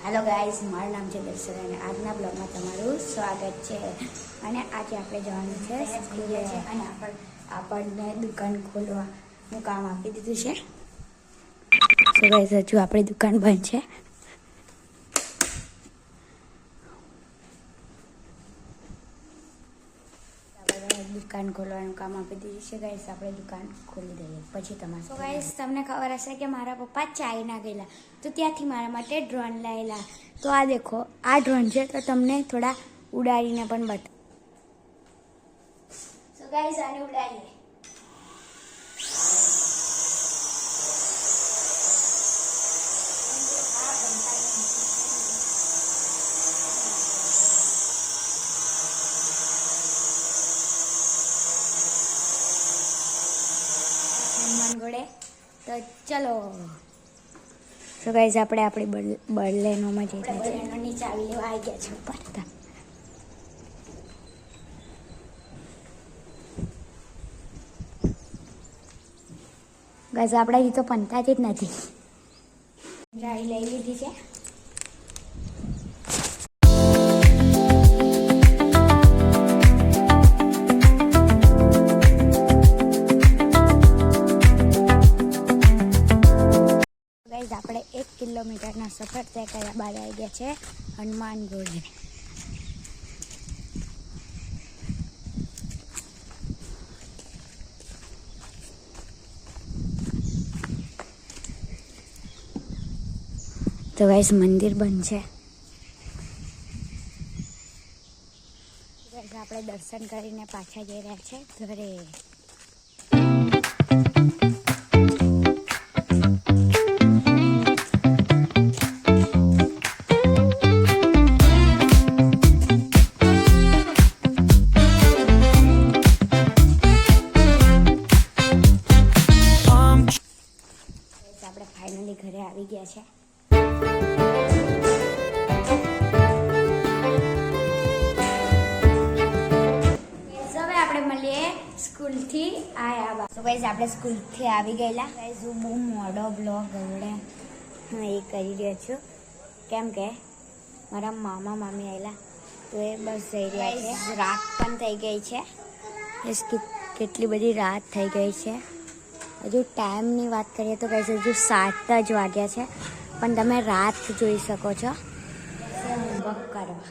Hello guys, મારું નામ છે દર્શન અને આજના બ્લોગમાં તમારું સ્વાગત છે. અને આજે આપણે જવાનું છે સ્કૂલે છે અને આપણને દુકાન ખોલવાનું કામ આપી દીધું છે. સો ગાઈઝ, હજુ આપણી દુકાન બંધ છે. દુકાન ખોલવાનું કામ આપી દીધું છે ગાઈસ. આપણે દુકાન ખોલી દઈએ પછી તમારે. તો ગાઈસ, તમને ખબર હશે કે મારા પપ્પા ચાઇના ગયેલા, તો ત્યાંથી મારા માટે ડ્રોન લાવેલા. તો આ દેખો, આ ડ્રોન છે, તો તમને થોડા ઉડાડીને પણ બતાવો. સો ગાઈસ, આને ઉડાડીએ. ઘોડે તો ચલો. સો ગાઈઝ, આપણે આપણી બર્લેનોમાં જઈ રહ્યા છીએ. બર્લેનોની ચાવી લેવા આવી ગયા છે ઉપર. ગાઈઝ, આપણે હજી તો પંતાતી જ નથી. ચાવી લઈ લીધી છે. આપણે 1 કિલોમીટરના સફર તય કર્યા બાદ આવી ગયા છે હનુમાન ઘોડે. તો ગાઈસ, મંદિર બંધ છે. ગાઈસ, આપણે દર્શન કરીને પાછા જઈ રહ્યા છે ઘરે. આપણે ફાઇનલી ઘરે આવી ગયા છે. હવે આપણે મળીએ સ્કૂલથી આવ્યા બાદ. તો ગાઈઝ, આપણે સ્કૂલથી આવી ગયેલા. ગાઈઝ, હું બહુ મોડો બ્લોગ હમણે એ કરી રહ્યો છું, કેમ કે મારા મામા મામી આવેલા, તો એ બસ જઈ રહ્યા છે. રાત પણ થઈ ગઈ છે. કેટલી બધી રાત થઈ ગઈ છે. હજુ ટાઈમની વાત કરીએ તો ગાઈઝ, હજુ 7 જ વાગ્યા છે, પણ તમે રાત જોઈ શકો છો. હોમવર્ક કરવા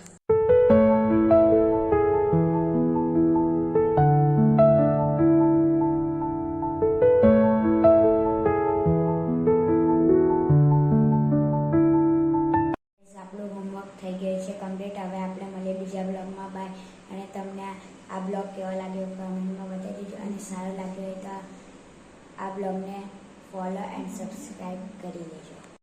આપણું હોમવર્ક થઈ ગયું છે કમ્પ્લીટ. હવે આપણે મળીએ બીજા બ્લોગમાં. બાય. અને તમને આ બ્લોગ કેવો લાગ્યો કમેન્ટમાં બતાવી દેજો, અને સારો લાગ્યો હોય તો આ બ્લોગને ફોલો એન્ડ સબસ્ક્રાઈબ કરી લેજો.